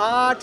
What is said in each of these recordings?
8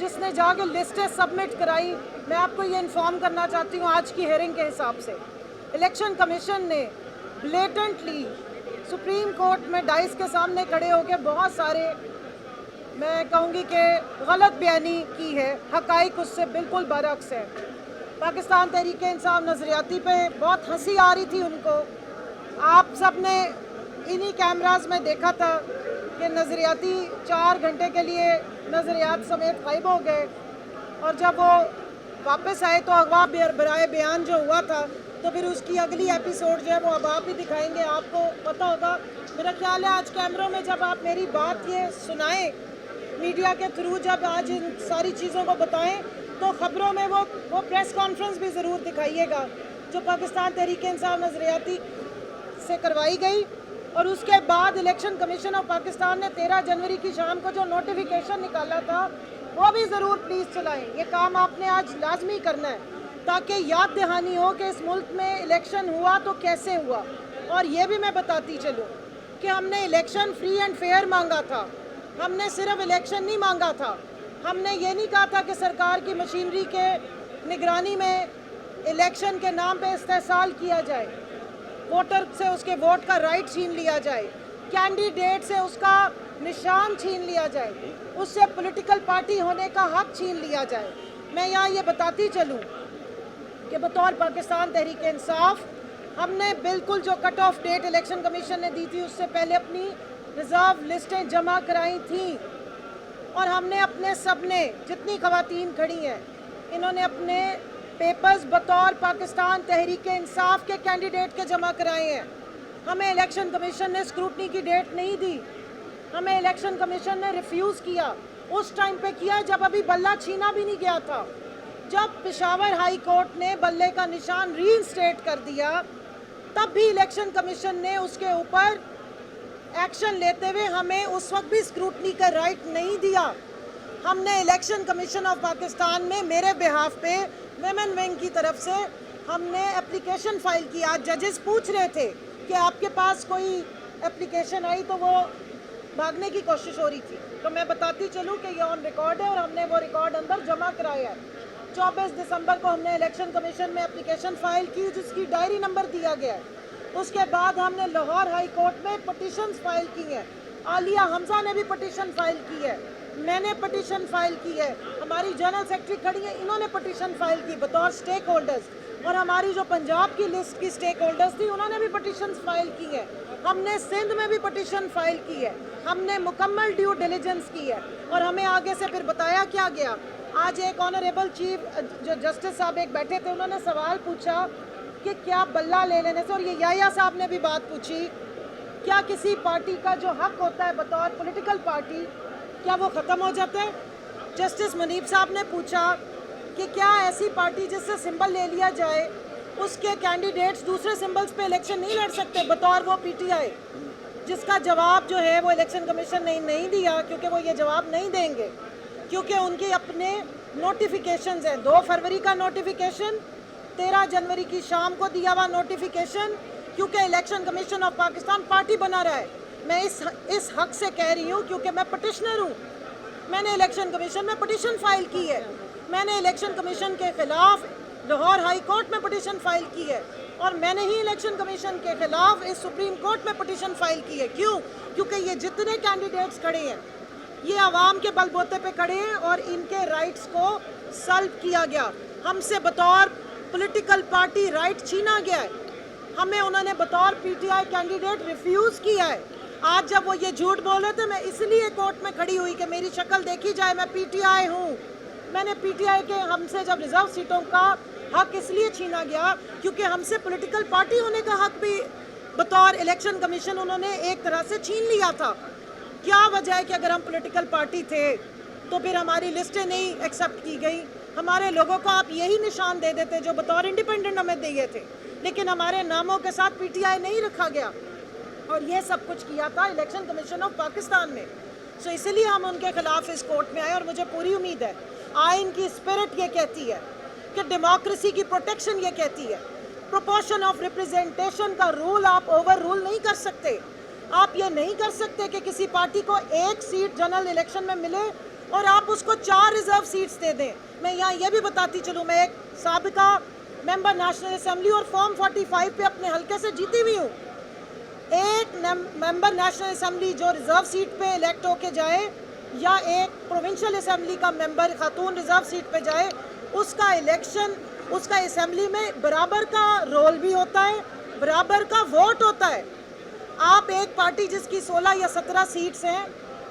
جس نے جا کے لسٹیں سبمٹ کرائی. میں آپ کو یہ انفارم کرنا چاہتی ہوں آج کی ہیئرنگ کے حساب سے الیکشن کمیشن نے بلیٹنٹلی سپریم کورٹ میں ڈائس کے سامنے کھڑے ہو کے بہت سارے میں کہوں گی کہ غلط بیانی کی ہے. حقائق اس سے بالکل برعکس ہے. پاکستان تحریک انصاف نظریاتی پہ بہت ہنسی آ رہی تھی ان کو. آپ سب نے انہی کیمراز میں دیکھا تھا کہ نظریاتی 4 گھنٹے کے لیے نظریات سمیت غائب ہو گئے اور جب وہ واپس آئے تو اغوا برائے بیان جو ہوا تھا تو پھر اس کی اگلی ایپیسوڈ جو ہے وہ اب آپ ہی دکھائیں گے. آپ کو پتہ ہوگا میرا خیال ہے آج کیمروں میں جب آپ میری بات یہ سنائیں میڈیا کے تھرو جب آج ان ساری چیزوں کو بتائیں تو خبروں میں وہ پریس کانفرنس بھی ضرور دکھائیے گا جو پاکستان تحریک انصاف نظریاتی سے کروائی گئی. اور اس کے بعد الیکشن کمیشن آف پاکستان نے 13 جنوری کی شام کو جو نوٹیفیکیشن نکالا تھا وہ بھی ضرور پلیز چلائیں. یہ کام آپ نے آج لازمی کرنا ہے تاکہ یاد دہانی ہو کہ اس ملک میں الیکشن ہوا تو کیسے ہوا. اور یہ بھی میں بتاتی چلوں کہ ہم نے الیکشن فری اینڈ فیئر مانگا تھا. ہم نے صرف الیکشن نہیں مانگا تھا. ہم نے یہ نہیں کہا تھا کہ سرکار کی مشینری کے نگرانی میں الیکشن کے نام پہ استحصال کیا جائے, ووٹر سے اس کے ووٹ کا رائٹ چھین لیا جائے, کینڈیڈیٹ سے اس کا نشان چھین لیا جائے, اس سے پولیٹیکل پارٹی ہونے کا حق چھین لیا جائے. میں یہاں یہ بتاتی چلوں کہ بطور پاکستان تحریک انصاف ہم نے بالکل جو cut off date election commission نے دی تھی اس سے پہلے اپنی ریزرو لسٹیں جمع کرائی تھیں اور ہم نے اپنے سب نے جتنی خواتین کھڑی ہیں انہوں نے اپنے پیپرز بطور پاکستان تحریک انصاف کے کینڈیڈیٹ کے جمع کرائے ہیں. ہمیں الیکشن کمیشن نے اسکروٹنی کی ڈیٹ نہیں دی. ہمیں الیکشن کمیشن نے ریفیوز کیا. اس ٹائم پہ کیا جب ابھی بلہ چھینا بھی نہیں گیا تھا. جب پشاور ہائی کورٹ نے بلے کا نشان ری انسٹیٹ کر دیا تب بھی الیکشن کمیشن نے اس کے اوپر ایکشن لیتے ہوئے ہمیں اس وقت بھی اسکروٹنی کا رائٹ نہیں دیا. ہم نے الیکشن کمیشن آف پاکستان میں میرے بہاف پہ ویمن ونگ کی طرف سے ہم نے اپلیکیشن فائل کی. آج ججز پوچھ رہے تھے کہ آپ کے پاس کوئی اپلیکیشن آئی تو وہ بھاگنے کی کوشش ہو رہی تھی. تو میں بتاتی چلوں کہ یہ آن ریکارڈ ہے اور ہم نے وہ ریکارڈ اندر جمع کرایا ہے. 24 دسمبر کو ہم نے الیکشن کمیشن میں اپلیکیشن فائل کی جس کی ڈائری نمبر دیا گیا ہے. اس کے بعد ہم نے لاہور ہائی کورٹ میں پٹیشنز فائل کی ہیں. عالیہ حمزہ نے بھی پٹیشن فائل کی ہے, میں نے پٹیشن فائل کی ہے, ہماری جنرل سیکرٹری کھڑی ہیں انہوں نے پٹیشن فائل کی بطور سٹیک ہولڈرز, اور ہماری جو پنجاب کی لسٹ کی سٹیک ہولڈرز تھی انہوں نے بھی پٹیشن فائل کی ہے. ہم نے سندھ میں بھی پٹیشن فائل کی ہے. ہم نے مکمل ڈیو ڈیلیجنس کی ہے اور ہمیں آگے سے پھر بتایا کیا گیا. آج ایک آنریبل چیف جو جسٹس صاحب ایک بیٹھے تھے انہوں نے سوال پوچھا کہ کیا بلہ لے لینے سے, اور یہ یحییٰ صاحب نے بھی بات پوچھی, کیا کسی پارٹی کا جو حق ہوتا ہے بطور پولیٹیکل پارٹی کیا وہ ختم ہو جاتا ہے. جسٹس منیب صاحب نے پوچھا کہ کیا ایسی پارٹی جس سے سمبل لے لیا جائے اس کے کینڈیڈیٹس دوسرے سمبلز پہ الیکشن نہیں لڑ سکتے بطور وہ پی ٹی آئی, جس کا جواب جو ہے وہ الیکشن کمیشن نے نہیں دیا کیونکہ وہ یہ جواب نہیں دیں گے کیونکہ ان کے اپنے نوٹیفیکیشنز ہیں. 2 فروری کا نوٹیفیکیشن, 13 جنوری کی شام کو دیا ہوا نوٹیفیکیشن, کیونکہ election commission of Pakistan party بنا رہا ہے. میں اس حق سے کہہ رہی ہوں کیونکہ میں پٹیشنر ہوں. میں نے الیکشن کمیشن میں پٹیشن فائل کی ہے. میں نے الیکشن کمیشن کے خلاف لاہور ہائی کورٹ میں پٹیشن فائل کی ہے اور میں نے ہی الیکشن کمیشن کے خلاف اس سپریم کورٹ میں پٹیشن فائل کی ہے. کیوں؟ کیونکہ یہ جتنے کینڈیڈیٹس کھڑے ہیں یہ عوام کے بل بوتے پہ کھڑے ہیں اور ان کے رائٹس کو سلب کیا گیا. ہم سے بطور پولیٹیکل پارٹی رائٹ چھینا گیا ہے. ہمیں انہوں نے بطور P T I candidate refuse کیا ہے. آج جب وہ یہ جھوٹ بول رہے تھے میں اس لیے کورٹ میں کھڑی ہوئی کہ میری شکل دیکھی جائے, میں پی ٹی آئی ہوں. میں نے پی ٹی آئی کے ہم سے جب ریزرو سیٹوں کا حق اس لیے چھینا گیا کیونکہ ہم سے پولیٹیکل پارٹی ہونے کا حق بھی بطور الیکشن کمیشن انہوں نے ایک طرح سے چھین لیا تھا. کیا وجہ ہے کہ اگر ہم پولیٹیکل پارٹی تھے تو پھر ہماری لسٹیں نہیں ایکسیپٹ کی گئی. ہمارے لوگوں کو آپ یہی نشان دے دیتے جو بطور انڈیپینڈنٹ ہمیں دیے تھے, لیکن ہمارے ناموں کے ساتھ پی ٹی آئی نہیں رکھا گیا اور یہ سب کچھ کیا تھا الیکشن کمیشن آف پاکستان نے. سو اسی لیے ہم ان کے خلاف اس کورٹ میں آئے اور مجھے پوری امید ہے آئین کی اسپرٹ یہ کہتی ہے کہ ڈیموکریسی کی پروٹیکشن یہ کہتی ہے پروپورشن آف ریپرزینٹیشن کا رول آپ اوور رول نہیں کر سکتے. آپ یہ نہیں کر سکتے کہ کسی پارٹی کو 1 سیٹ جنرل الیکشن میں ملے اور آپ اس کو 4 ریزرو سیٹس دے دیں. میں یہاں یہ بھی بتاتی چلوں, میں ایک سابقہ ممبر نیشنل اسمبلی اور فارم 45 پہ اپنے حلقے سے جیتی ہوئی ہوں. ایک ممبر نیشنل اسمبلی جو ریزرو سیٹ پہ الیکٹ ہو کے جائے یا ایک پروونشل اسمبلی کا ممبر خاتون ریزرو سیٹ پہ جائے, اس کا الیکشن, اس کا اسمبلی میں برابر کا رول بھی ہوتا ہے, برابر کا ووٹ ہوتا ہے. آپ ایک پارٹی جس کی 16 یا 17 سیٹس ہیں,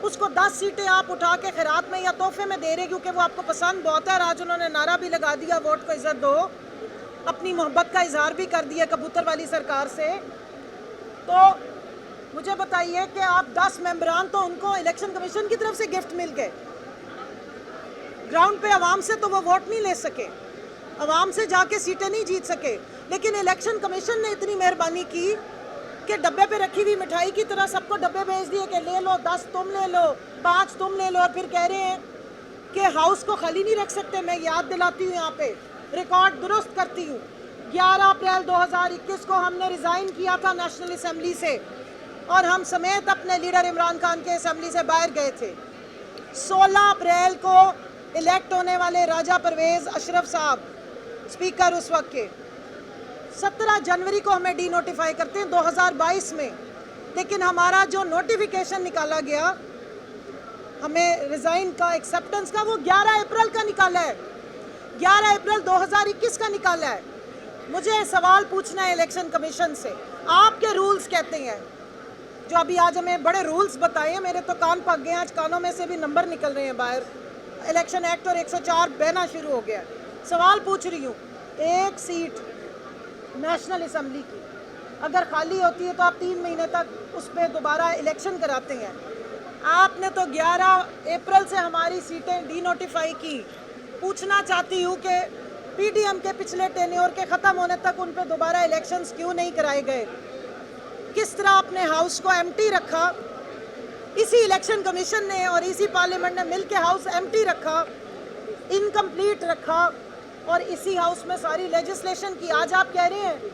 اس کو 10 سیٹیں آپ اٹھا کے خیرات میں یا تحفے میں دے رہے کیونکہ وہ آپ کو پسند بہت ہے, اور آج انہوں نے نعرہ بھی لگا دیا ووٹ کو عزت دو, اپنی محبت کا اظہار بھی کر دیا کبوتر والی سرکار سے. تو مجھے بتائیے کہ آپ 10 ممبران تو ان کو الیکشن کمیشن کی طرف سے گفٹ مل گئے, گراؤنڈ پہ عوام سے تو وہ ووٹ نہیں لے سکے, عوام سے جا کے سیٹیں نہیں جیت سکے, لیکن الیکشن کمیشن نے اتنی مہربانی کی کہ ڈبے پہ رکھی ہوئی مٹھائی کی طرح سب کو ڈبے بھیج دیے کہ لے لو, 10 تم لے لو, 5 تم لے لو, اور پھر کہہ رہے ہیں کہ ہاؤس کو خالی نہیں رکھ سکتے. میں یاد دلاتی ہوں, یہاں پہ ریکارڈ درست کرتی ہوں, 11 اپریل 2021 کو ہم نے ریزائن کیا تھا نیشنل اسمبلی سے, اور ہم سمیت اپنے لیڈر عمران خان کے اسمبلی سے باہر گئے تھے. 16 اپریل کو الیکٹ ہونے والے راجہ پرویز اشرف صاحب اسپیکر اس وقت کے, 17 جنوری کو ہمیں ڈی نوٹیفائی کرتے ہیں 2022 میں, لیکن ہمارا جو نوٹیفیکیشن نکالا گیا ہمیں ریزائن کا, ایکسیپٹنس کا, وہ 11 اپریل کا نکالا ہے, 11 اپریل 2021 کا نکالا ہے. مجھے سوال پوچھنا ہے الیکشن کمیشن سے, آپ کے رولز کہتے ہیں, جو ابھی آج ہمیں بڑے رولز بتائے ہیں, میرے تو کان پک گئے ہیں, آج کانوں میں سے بھی نمبر نکل رہے ہیں باہر, الیکشن ایکٹ اور 104 بہنا شروع ہو گیا. سوال پوچھ رہی ہوں, ایک سیٹ نیشنل اسمبلی کی اگر خالی ہوتی ہے تو آپ 3 مہینے تک اس پہ دوبارہ الیکشن کراتے ہیں. آپ نے تو 11 اپریل سے ہماری سیٹیں ڈی نوٹیفائی کی. پوچھنا چاہتی ہوں کہ پی ڈی ایم کے پچھلے ٹینیور کے ختم ہونے تک ان پہ دوبارہ الیکشنز کیوں نہیں کرائے گئے؟ کس طرح اپنے ہاؤس کو ایمٹی رکھا؟ اسی الیکشن کمیشن نے اور اسی پارلیمنٹ نے مل کے ہاؤس ایمٹی رکھا, انکمپلیٹ رکھا, اور اسی ہاؤس میں ساری لیجسلیشن کی. آج آپ کہہ رہے ہیں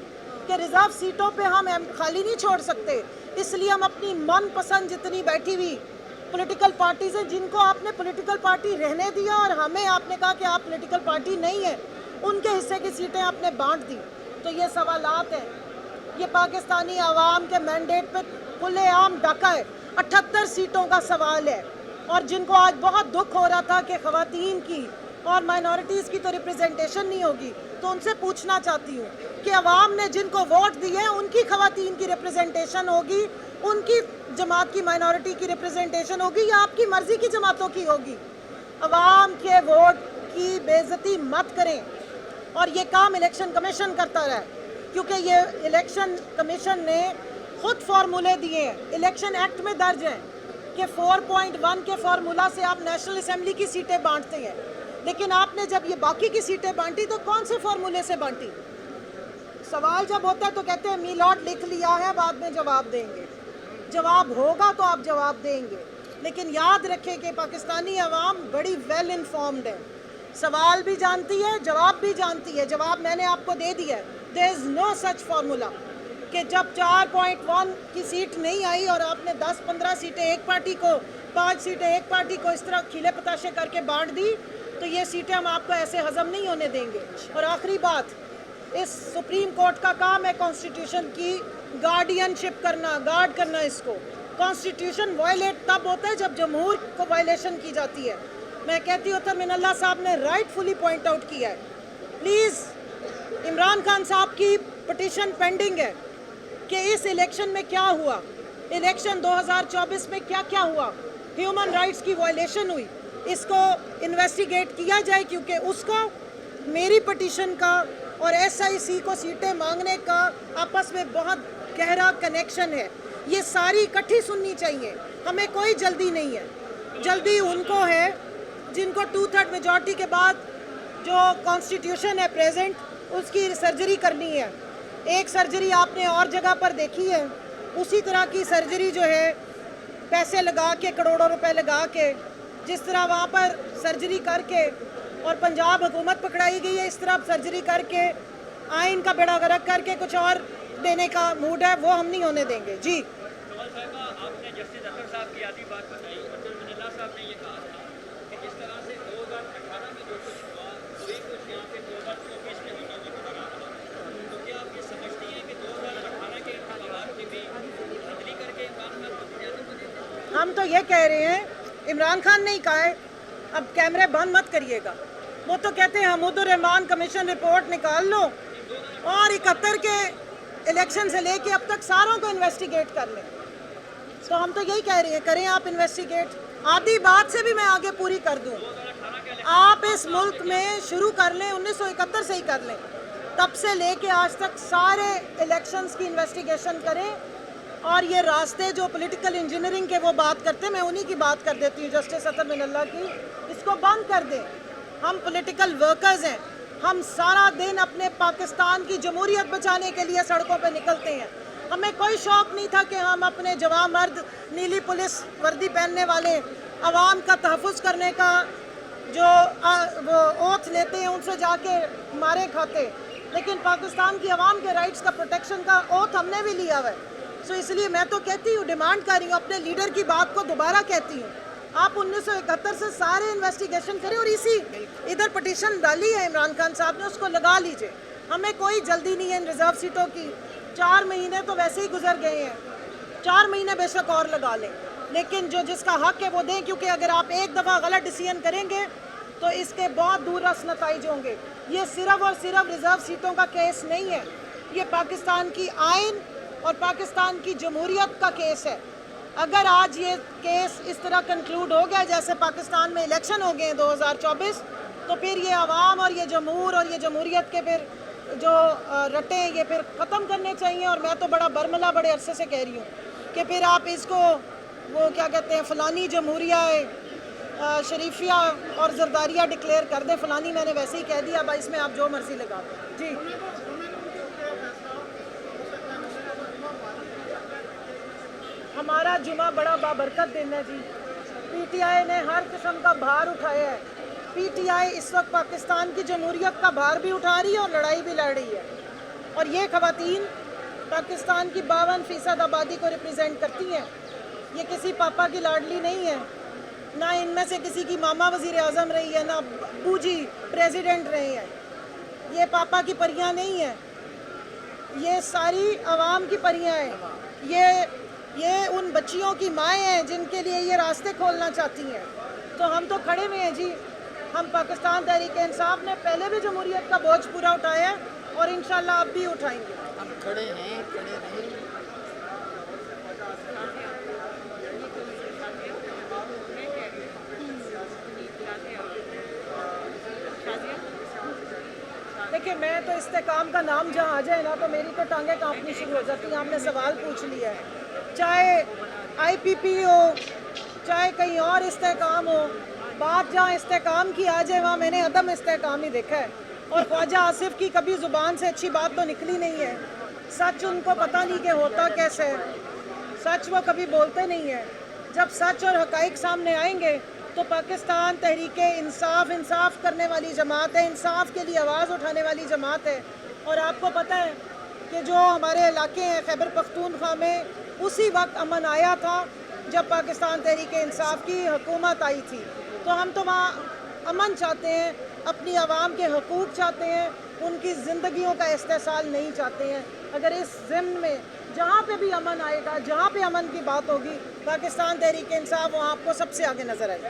کہ ریزرو سیٹوں پہ ہم خالی نہیں چھوڑ سکتے, اس لیے ہم اپنی من پسند جتنی بیٹھی ہوئی پولیٹیکل پارٹیز ہیں, جن کو آپ نے پولیٹیکل پارٹی رہنے دیا اور ہمیں آپ نے کہا کہ آپ پولیٹیکل پارٹی نہیں ہیں, ان کے حصے کی سیٹیں آپ نے بانٹ دی. تو یہ سوالات ہیں, یہ پاکستانی عوام کے مینڈیٹ پہ کھلے عام ڈاکہ ہے. 78 سیٹوں کا سوال ہے, اور جن کو آج بہت دکھ ہو رہا تھا کہ خواتین کی اور مائنورٹیز کی تو ریپریزنٹیشن نہیں ہوگی, تو ان سے پوچھنا چاہتی ہوں کہ عوام نے جن کو ووٹ دیے ہیں ان کی خواتین کی ریپریزنٹیشن ہوگی, ان کی جماعت کی مائنورٹی کی ریپریزنٹیشن ہوگی, یا آپ کی مرضی کی جماعتوں کی ہوگی؟ عوام کے ووٹ کی بے عزتی مت کریں, اور یہ کام الیکشن کمیشن کرتا رہا, کیونکہ یہ الیکشن کمیشن نے خود فارمولے دیے ہیں, الیکشن ایکٹ میں درج ہیں کہ 4.1 کے فارمولا سے آپ نیشنل اسمبلی کی سیٹیں بانٹتے ہیں. لیکن آپ نے جب یہ باقی کی سیٹیں بانٹی تو کون سے فارمولے سے بانٹی؟ سوال جب ہوتا ہے تو کہتے ہیں میلاٹ لکھ لیا ہے, بعد میں جواب دیں گے. جواب ہوگا تو آپ جواب دیں گے, لیکن یاد رکھیں کہ پاکستانی عوام بڑی ویل انفارمڈ ہے, سوال بھی جانتی ہے, جواب بھی جانتی ہے. جواب میں نے آپ کو دے دیا ہے, دیر از نو سچ فارمولا کہ جب 4.1 کی سیٹ نہیں آئی اور آپ نے 10-15 سیٹیں ایک پارٹی کو, 5 سیٹیں ایک پارٹی کو اس طرح کھیلے پتاشے کر کے بانٹ دی, تو یہ سیٹیں ہم آپ کو ایسے ہضم نہیں ہونے دیں گے. اور آخری بات, اس سپریم کورٹ کا کام ہے کانسٹیٹیوشن کی گارڈین شپ کرنا, گارڈ کرنا اس کو. کانسٹیٹیوشن وائلیٹ تب ہوتا ہے جب جمہور کو وائلیشن کی جاتی ہے. میں کہتی ہوں تھا من اللہ صاحب نے رائٹ فلی پوائنٹ آؤٹ کیا ہے, پلیز عمران خان صاحب کی پٹیشن پینڈنگ ہے کہ اس الیکشن میں کیا ہوا, الیکشن 2024 میں کیا کیا ہوا, ہیومن رائٹس کی وائلیشن ہوئی, اس کو انویسٹیگیٹ کیا جائے, کیونکہ اس کو میری پٹیشن کا اور ایس آئی سی کو سیٹیں مانگنے کا آپس میں بہت گہرا کنیکشن ہے. یہ ساری اکٹھی سننی چاہیے, ہمیں کوئی جلدی نہیں ہے. جلدی ان کو ہے جن کو 2/3 میجورٹی کے بعد جو کانسٹیٹیوشن ہے پریزنٹ, اس کی سرجری کرنی ہے. ایک سرجری آپ نے اور جگہ پر دیکھی ہے, اسی طرح کی سرجری جو ہے پیسے لگا کے, کروڑوں روپے لگا کے, جس طرح وہاں پر سرجری کر کے اور پنجاب حکومت پکڑائی گئی ہے, اس طرح سرجری کر کے آئین کا بیڑا غرق کر کے کچھ اور دینے کا موڈ ہے, وہ ہم نہیں ہونے دیں گے. جی آپ نے جسٹس اطہر صاحب کی آدھی بات بتائی, اور من اللہ صاحب نے یہ کہا تھا کہ ہم تو یہ کہہ رہے ہیں، عمران خان نے ہی کہا ہے اب کیمرے بند مت کریے گا، وہ تو کہتے ہیں حمود الرحمان کمیشن رپورٹ نکال لو اور 71 کے الیکشن سے لے کے اب تک ساروں کو انویسٹیگیٹ کر لیں. تو ہم تو یہی کہہ رہے ہیں کریں آپ انویسٹیگیٹ. آدھی بات سے بھی میں آگے پوری کر دوں، آپ اس ملک میں شروع کر لیں 1971 سے ہی کر لیں، تب سے لے کے آج تک سارے الیکشنز کی انویسٹیگیشن کریں. اور یہ راستے جو پولیٹیکل انجینئرنگ کے وہ بات کرتے ہیں، میں انہی کی بات کر دیتی ہوں، جسٹس اطہر من اللہ کی، اس کو بند کر دیں. ہم پولیٹیکل ورکرز ہیں، ہم سارا دن اپنے پاکستان کی جمہوریت بچانے کے لیے سڑکوں پہ نکلتے ہیں. ہمیں کوئی شوق نہیں تھا کہ ہم اپنے جوان مرد نیلی پولیس وردی پہننے والے عوام کا تحفظ کرنے کا جو وہ اوتھ لیتے ہیں ان سے جا کے مارے کھاتے، لیکن پاکستان کی عوام کے رائٹس کا پروٹیکشن کا اوتھ ہم نے بھی لیا ہوا ہے. سو اس لیے میں تو کہتی ہوں، ڈیمانڈ کر رہی ہوں، اپنے لیڈر کی بات کو دوبارہ کہتی ہوں، آپ 1971 سے سارے انویسٹیگیشن کریں اور اسی ادھر پٹیشن ڈالی ہے عمران خان صاحب نے، اس کو لگا لیجئے. ہمیں کوئی جلدی نہیں ہے ان ریزرو سیٹوں کی. 4 مہینے تو ویسے ہی گزر گئے ہیں، 4 مہینے بے شک اور لگا لیں، لیکن جو جس کا حق ہے وہ دیں، کیونکہ اگر آپ ایک دفعہ غلط ڈیسیژن کریں گے تو اس کے بہت دور رس نتائج ہوں گے. یہ صرف اور صرف ریزرو سیٹوں کا کیس نہیں ہے، یہ پاکستان کی آئین اور پاکستان کی جمہوریت کا کیس ہے. اگر آج یہ کیس اس طرح کنکلوڈ ہو گیا جیسے پاکستان میں الیکشن ہو گئے ہیں 2024، تو پھر یہ عوام اور یہ جمہور اور یہ جمہوریت کے پھر جو رٹے یہ پھر ختم کرنے چاہیے. اور میں تو بڑا برملا بڑے عرصے سے کہہ رہی ہوں کہ پھر آپ اس کو وہ کیا کہتے ہیں فلانی جمہوریہ شریفیہ اور زرداریہ ڈکلیئر کر دیں. فلانی میں نے ویسے ہی کہہ دیا، اب اس میں آپ جو مرضی لگا دیں. جی ہمارا جمعہ بڑا بابرکت دن ہے جی. پی ٹی آئی نے ہر قسم کا بھار اٹھایا ہے. پی ٹی آئی اس وقت پاکستان کی جمہوریت کا بھار بھی اٹھا رہی ہے اور لڑائی بھی لڑ رہی ہے. اور یہ خواتین پاکستان کی 52% آبادی کو ریپرزینٹ کرتی ہیں. یہ کسی پاپا کی لاڈلی نہیں ہے، نہ ان میں سے کسی کی ماما وزیر اعظم رہی ہے، نہ ابو جی پریزیڈنٹ رہے ہیں. یہ پاپا کی پریاں نہیں ہیں، یہ ساری عوام کی پریاں ہیں. یہ ان بچیوں کی مائیں ہیں جن کے لیے یہ راستے کھولنا چاہتی ہیں. تو ہم تو کھڑے ہوئے ہیں جی. ہم پاکستان تحریک انصاف نے پہلے بھی جمہوریت کا بوجھ پورا اٹھایا ہے اور انشاءاللہ اب بھی اٹھائیں گے. ہم کھڑے ہیں، کھڑے رہیں. دیکھیں میں تو استحکام کا نام جہاں آ جائے نا تو میری تو ٹانگیں کانپنی شروع ہو جاتی ہیں. آپ نے سوال پوچھ لیا ہے، چاہے آئی پی پی ہو چاہے کہیں اور استحکام ہو، بات جہاں استحکام کی آ جائے وہاں میں نے عدم استحکام ہی دیکھا ہے. اور خواجہ آصف کی کبھی زبان سے اچھی بات تو نکلی نہیں ہے. سچ ان کو پتہ نہیں کہ ہوتا کیسے ہے، سچ وہ کبھی بولتے نہیں ہیں. جب سچ اور حقائق سامنے آئیں گے تو پاکستان تحریک انصاف کرنے والی جماعت ہے، انصاف کے لیے آواز اٹھانے والی جماعت ہے. اور آپ کو پتہ ہے کہ جو ہمارے علاقے ہیں خیبر پختونخوا میں اسی وقت امن آیا تھا جب پاکستان تحریک انصاف کی حکومت آئی تھی. تو ہم تو وہاں امن چاہتے ہیں، اپنی عوام کے حقوق چاہتے ہیں، ان کی زندگیوں کا استحصال نہیں چاہتے ہیں. اگر اس ضمن میں جہاں پہ بھی امن آئے گا، جہاں پہ امن کی بات ہوگی، پاکستان تحریک انصاف وہاں آپ کو سب سے آگے نظر آئے گا.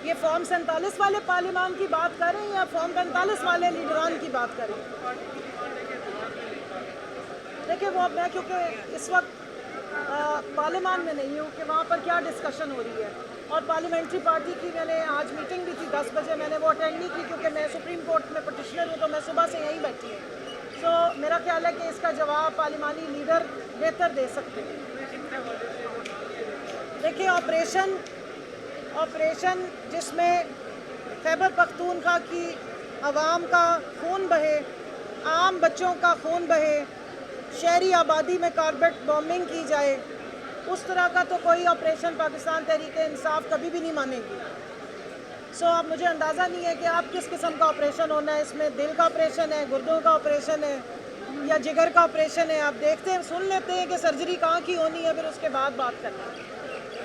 یہ فارم 47 والے پارلیمان کی بات کر رہے ہیں یا فارم 45 والے لیڈران کی بات کر رہے ہیں؟ دیکھیں وہ میں کیونکہ اس وقت پارلیمان میں نہیں ہوں کہ وہاں پر کیا ڈسکشن ہو رہی ہے. اور پارلیمنٹری پارٹی کی میں نے آج میٹنگ بھی تھی 10 بجے، میں نے وہ اٹینڈ نہیں کی کیونکہ میں سپریم کورٹ میں پٹیشنر ہوں تو میں صبح سے یہیں بیٹھی ہوں. سو میرا خیال ہے کہ اس کا جواب پارلیمانی لیڈر بہتر دے سکتے ہیں. دیکھیں آپریشن جس میں خیبر پختونخوا کی عوام کا خون بہے، عام بچوں کا خون بہے، شہری آبادی میں کاربیٹ بومبنگ کی جائے، اس طرح کا تو کوئی آپریشن پاکستان تحریک انصاف کبھی بھی نہیں مانے گی. سو اب مجھے اندازہ نہیں ہے کہ آپ کس قسم کا آپریشن ہونا ہے. اس میں دل کا آپریشن ہے، گردوں کا آپریشن ہے یا جگر کا آپریشن ہے. آپ دیکھتے ہیں، سن لیتے ہیں کہ سرجری کہاں کی ہونی ہے، پھر اس کے بعد بات کرنا ہے.